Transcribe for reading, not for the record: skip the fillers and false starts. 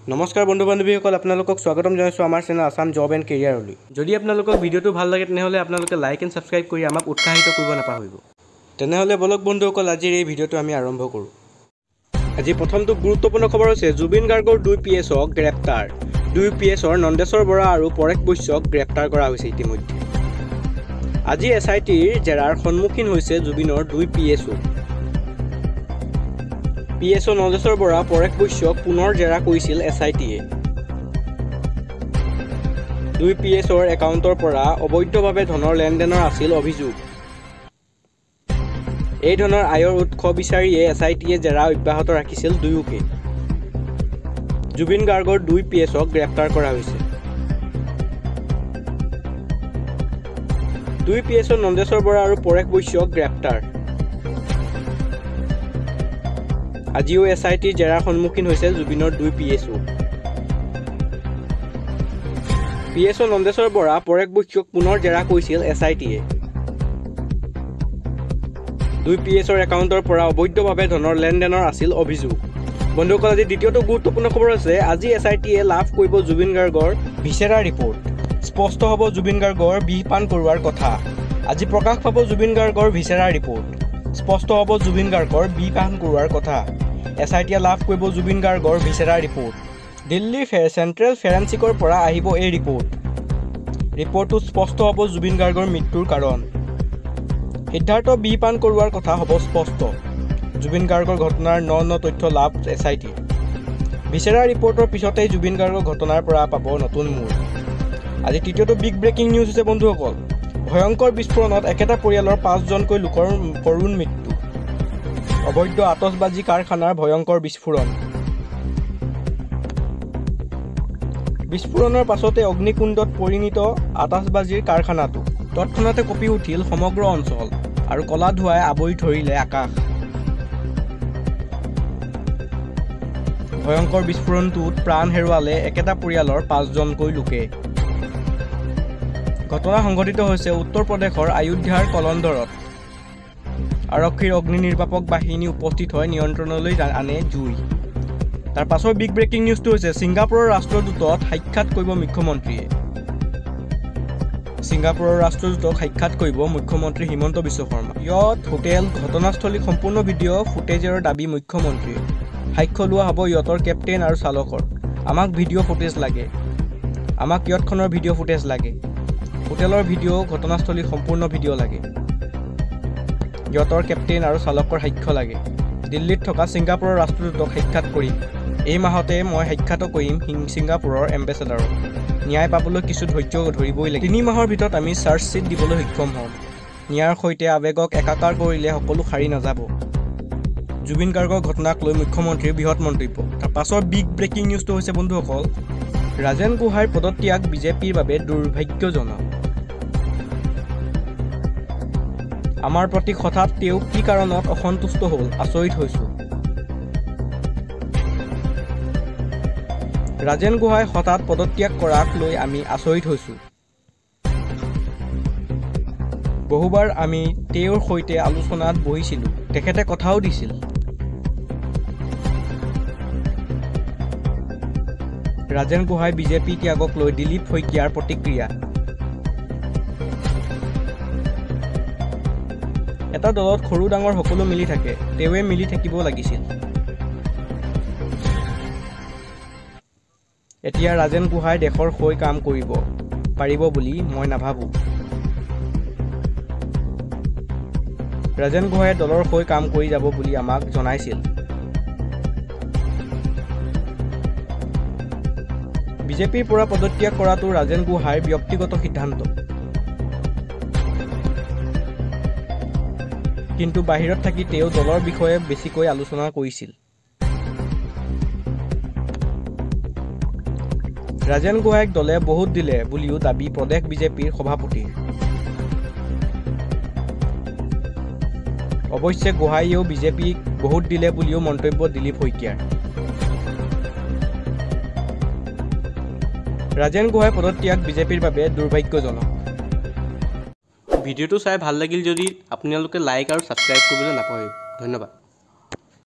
নমস্কাৰ বন্ধু বান্ধৱীসকল, আপোনালোকক স্বাগতম জনাইছোঁ আমাৰ চেনেল আসাম জব এণ্ড কেৰিয়াৰলৈ। যদি আপোনালোকক ভিডিঅ'টো ভাল লাগে তেনেহ'লে আপোনালোকে লাইক এণ্ড ছাবস্ক্ৰাইব কৰি আমাক উৎসাহিত কৰিব নাপাহৰিব। তেনেহ'লে বলক বন্ধুসকল, আজিৰ এই ভিডিঅ'টো আমি আৰম্ভ কৰোঁ। আজি প্ৰথমটো গুৰুত্বপূৰ্ণ খবৰ হৈছে জুবিন গাৰ্গৰ 2 PSক গ্ৰেপ্তাৰ। 2 PSৰ নন্দেশ্বৰ বৰা আৰু পৰেশ বৈশ্যক গ্ৰেপ্তাৰ কৰা হৈছে ইতিমধ্যে। আজি SITৰ জেৰাৰ সন্মুখীন হৈছে জুবিনৰ 2 PSও। PSO নন্দেশ্বৰ বৰা পৰেশ বৈশ্যক পুনৰ জেৰা কৰিছিল SITয়ে। 2 PSৰ একাউণ্টৰ পৰা অবৈধভাৱে ধনৰ লেনদেনৰ আছিল অভিযোগ। এই ধনৰ আয়ৰ উৎস বিচাৰিয়ে SITয়ে জেৰা অব্যাহত ৰাখিছিল দুয়োকে। জুবিন গাৰ্গৰ 2 PSক গ্ৰেপ্তাৰ কৰা হৈছে। 2 PSৰ নন্দেশ্বৰ বৰা আৰু পৰেশ বৈশ্যক গ্ৰেপ্তাৰ। আজিও SITৰ জেৰাৰ সন্মুখীন হৈছে জুবিনৰ 2 PSও। PSO নন্দেশ্বৰ বৰা পৰেশ বৈশ্যক পুনৰ জেৰা কৰিছিল SITয়ে। 2 PSৰ একাউণ্টৰ পৰা অবৈধভাৱে ধনৰ লেনদেনৰ আছিল অভিযোগ। বন্ধুসকল, আজি দ্বিতীয়টো গুৰুত্বপূৰ্ণ খবৰ আছে আজি SITয়ে লাভ কৰিব জুবিন গাৰ্গৰ ভিছেৰা ৰিপৰ্ট। স্পষ্ট হ'ব জুবিন গাৰ্গৰ বিষ পান কৰোৱাৰ কথা। আজি প্ৰকাশ পাব জুবিন গাৰ্গৰ ভিছেৰা ৰিপৰ্ট। স্পষ্ট হ'ব জুবিন গাৰ্গৰ বিষ পান কৰোৱাৰ কথা। SITয়ে লাভ কৰিব জুবিন গাৰ্গৰ ভিছেৰা ৰিপৰ্ট। দিল্লীৰ চেণ্ট্ৰেল ফৰেনচিকৰ পৰা আহিব এই ৰিপৰ্ট। ৰিপৰ্টটোত স্পষ্ট হ'ব জুবিন গাৰ্গৰ মৃত্যুৰ কাৰণ। সিদ্ধাৰ্থ বিষ পান কৰোৱাৰ কথা হ'ব স্পষ্ট। জুবিন গাৰ্গৰ ঘটনাৰ ন তথ্য লাভ SITয়ে। ভিছেৰা ৰিপৰ্টৰ পিছতেই জুবিন গাৰ্গৰ ঘটনাৰ পৰা পাব নতুন মূৰ। আজি তৃতীয়টো বিগ ব্ৰেকিং নিউজ হৈছে বন্ধুসকল, ভয়ংকৰ বিস্ফোৰণত একেটা পৰিয়ালৰ 5জনকৈ লোকৰ কৰুণ মৃত্যু। অবৈধ আতচবাজি কাৰখানাৰ ভয়ংকৰ বিস্ফোৰণ। বিস্ফোৰণৰ পাছতে অগ্নিকুণ্ডত পৰিণত আতচবাজিৰ কাৰখানাটো। তৎক্ষণাতে কঁপি উঠিল সমগ্ৰ অঞ্চল আৰু কলা ধোঁৱাই আৱৰি ধৰিলে আকাশ। ভয়ংকৰ বিস্ফোৰণটোত প্ৰাণ হেৰুৱালে একেটা পৰিয়ালৰ 5জনকৈ লোকে। ঘটনা সংঘটিত হৈছে উত্তৰ প্ৰদেশৰ আয়োধ্যাৰ কলন্দৰত। আৰক্ষীৰ অগ্নি নিৰ্বাপক বাহিনী উপস্থিত হৈ নিয়ন্ত্ৰণলৈ আনে জুই। তাৰ পাছৰ বিগ ব্ৰেকিং নিউজটো হৈছে ছিংগাপুৰৰ ৰাষ্ট্ৰদূতক সাক্ষাৎ কৰিব মুখ্যমন্ত্ৰীয়ে। ছিংগাপুৰৰ ৰাষ্ট্ৰদূতক সাক্ষাৎ কৰিব মুখ্যমন্ত্ৰী হিমন্ত বিশ্ব শৰ্মা। ইয়ত হোটেল ঘটনাস্থলীৰ সম্পূৰ্ণ ভিডিঅ' ফুটেজৰ দাবী মুখ্যমন্ত্ৰীৰ। সাক্ষ্য লোৱা হ'ব ইয়তৰ কেপ্টেইন আৰু চালকৰ। আমাক ভিডিঅ' ফুটেজ লাগে। আমাক ইয়তখনৰ ভিডিঅ' ফুটেজ লাগে। হোটেলৰ ভিডিঅ' ঘটনাস্থলীৰ সম্পূৰ্ণ ভিডিঅ' লাগে। ইয়তৰ কেপ্টেইন আৰু চালকৰ সাক্ষ্য লাগে। দিল্লীত থকা ছিংগাপুৰৰ ৰাষ্ট্ৰদূতক সাক্ষাৎ কৰিম। এই মাহতে মই সাক্ষাৎ কৰিম ছিংগাপুৰৰ এম্বেচেডাৰক। ন্যায় পাবলৈ কিছু ধৈৰ্য ধৰিবই লাগে। 3 মাহৰ ভিতৰত আমি চাৰ্জশ্বীট দিবলৈ সক্ষম হ'ম। ন্যায়ৰ সৈতে আৱেগক একাকাৰ কৰিলে সকলো সাৰি নাযাব। জুবিন গাৰ্গৰ ঘটনাক লৈ মুখ্যমন্ত্ৰীৰ বৃহৎ মন্তব্য। তাৰ পাছৰ বিগ ব্ৰেকিং নিউজটো হৈছে বন্ধুসকল, ৰাজেন গোহাঁইৰ পদত্যাগ বিজেপিৰ বাবে দুৰ্ভাগ্যজনক। আমাৰ প্ৰতি হঠাৎ তেওঁ কি কাৰণত অসন্তুষ্ট হ'ল, আচৰিত হৈছোঁ। ৰাজেন গোহাঁই হঠাৎ পদত্যাগ কৰাক লৈ আমি আচৰিত হৈছোঁ। বহুবাৰ আমি তেওঁৰ সৈতে আলোচনাত বহিছিলোঁ, তেখেতে কথাও দিছিল। ৰাজেন গোহাঁই বিজেপি ত্যাগক লৈ দিলীপ শইকীয়াৰ প্ৰতিক্ৰিয়া। এটা দলত সৰু ডাঙৰ সকলো মিলি থাকে, তেওঁৱে মিলি থাকিব লাগিছিল। এতিয়া ৰাজেন গোহাঁই দেশৰ হৈ কাম কৰিব পাৰিব বুলি মই নাভাবোঁ। ৰাজেন গোহাঁইয়ে দলৰ হৈ কাম কৰি যাব বুলি আমাক জনাইছিল। বিজেপিৰ পৰা পদত্যাগ কৰাটো ৰাজেন গোহাঁইৰ ব্যক্তিগত সিদ্ধান্ত। কিন্তু বাহিৰত থাকি তেওঁ দলৰ বিষয়ে বেছিকৈ আলোচনা কৰিছিল। ৰাজেন গোহাঁইক দলে বহুত দিলে বুলিও দাবী প্ৰদেশ বিজেপিৰ সভাপতিৰ। অৱশ্যে গোহাঁইয়েও বিজেপিক বহুত দিলে বুলিও মন্তব্য দিলীপ শইকীয়াৰ। ৰাজেন গোহাঁই পদত্যাগ বিজেপিৰ বাবে দুৰ্ভাগ্যজনক। ভিডিঅ'টো চাই ভাল লাগিল যদি আপোনালোকে লাইক আৰু ছাবস্ক্ৰাইব কৰিবলৈ নাপাহৰিব। ধন্যবাদ।